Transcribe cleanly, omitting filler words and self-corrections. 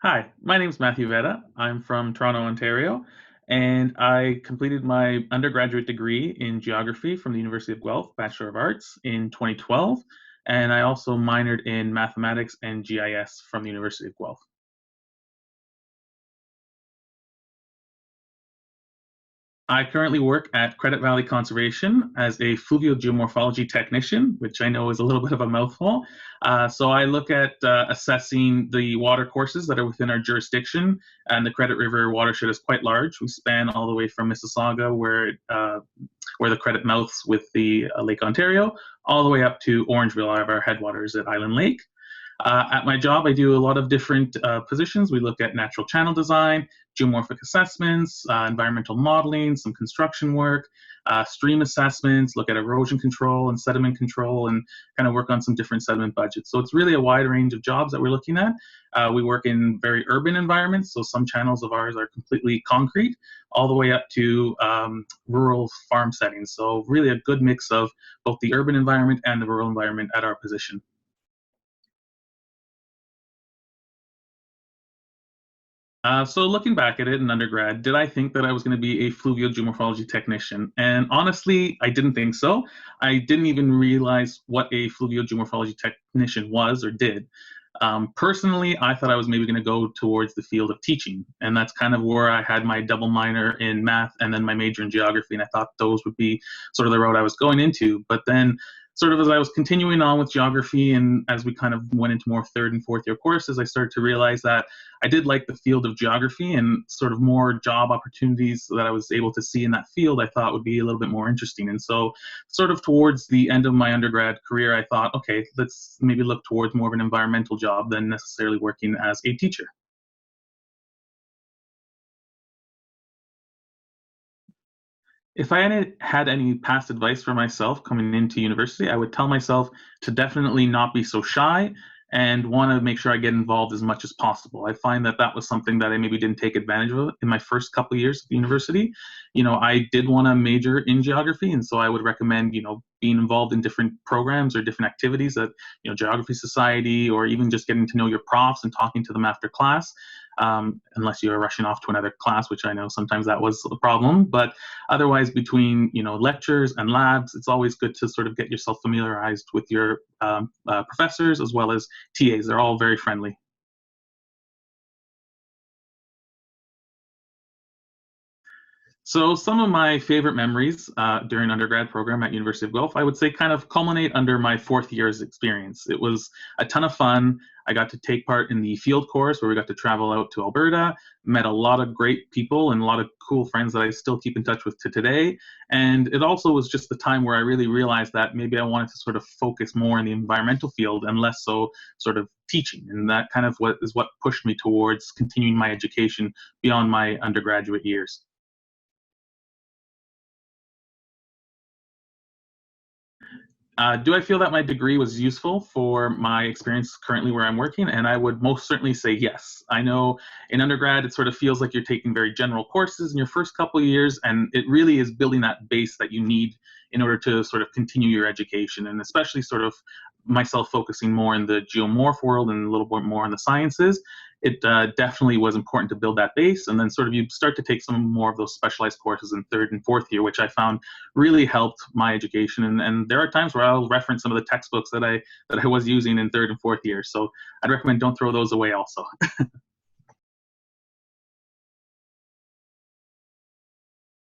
Hi, my name's Matthew Vetta. I'm from Toronto, Ontario, and I completed my undergraduate degree in geography from the University of Guelph, Bachelor of Arts, in 2012, and I also minored in mathematics and GIS from the University of Guelph. I currently work at Credit Valley Conservation as a fluvial geomorphology technician, which I know is a little bit of a mouthful. So I look at assessing the water courses that are within our jurisdiction, and the Credit River watershed is quite large. We span all the way from Mississauga, where the Credit mouths with the Lake Ontario, all the way up to Orangeville, our headwaters at Island Lake. At my job, I do a lot of different positions. We look at natural channel design, geomorphic assessments, environmental modeling, some construction work, stream assessments, look at erosion control and sediment control, and kind of work on some different sediment budgets. So it's really a wide range of jobs that we're looking at. We work in very urban environments, so some channels of ours are completely concrete, all the way up to rural farm settings. So really a good mix of both the urban environment and the rural environment at our position. So looking back at it in undergrad, did I think that I was going to be a fluvial geomorphology technician? And honestly, I didn't think so. I didn't even realize what a fluvial geomorphology technician was or did. Personally, I thought I was maybe going to go towards the field of teaching, and that's kind of where I had my double minor in math and then my major in geography, and I thought those would be sort of the road I was going into. But then, sort of as I was continuing on with geography, and as we kind of went into more third and fourth year courses, I started to realize that I did like the field of geography, and sort of more job opportunities that I was able to see in that field I thought would be a little bit more interesting. And so sort of towards the end of my undergrad career, I thought, okay, let's maybe look towards more of an environmental job than necessarily working as a teacher. If I had any past advice for myself coming into university, I would tell myself to definitely not be so shy and want to make sure I get involved as much as possible. I find that that was something that I maybe didn't take advantage of in my first couple of years at the university. I did want to major in geography, and so I would recommend, being involved in different programs or different activities at, Geography Society, or even just getting to know your profs and talking to them after class. Unless you're rushing off to another class, which I know sometimes that was a problem. But otherwise, between lectures and labs, it's always good to sort of get yourself familiarized with your professors as well as TAs. They're all very friendly. So some of my favorite memories during undergrad program at University of Guelph, I would say, kind of culminate under my fourth year's experience. It was a ton of fun. I got to take part in the field course where we got to travel out to Alberta, met a lot of great people and a lot of cool friends that I still keep in touch with to today. And it also was just the time where I really realized that maybe I wanted to sort of focus more in the environmental field and less so sort of teaching. And that kind of what pushed me towards continuing my education beyond my undergraduate years. Do I feel that my degree was useful for my experience currently where I'm working? And I would most certainly say yes. I know in undergrad, it sort of feels like you're taking very general courses in your first couple of years, and it really is building that base that you need in order to sort of continue your education, and especially sort of myself focusing more in the geomorph world and a little bit more in the sciences. It definitely was important to build that base, and then sort of you start to take some more of those specialized courses in third and fourth year, which I found really helped my education. And there are times where I'll reference some of the textbooks that I was using in third and fourth year. So I'd recommend don't throw those away also.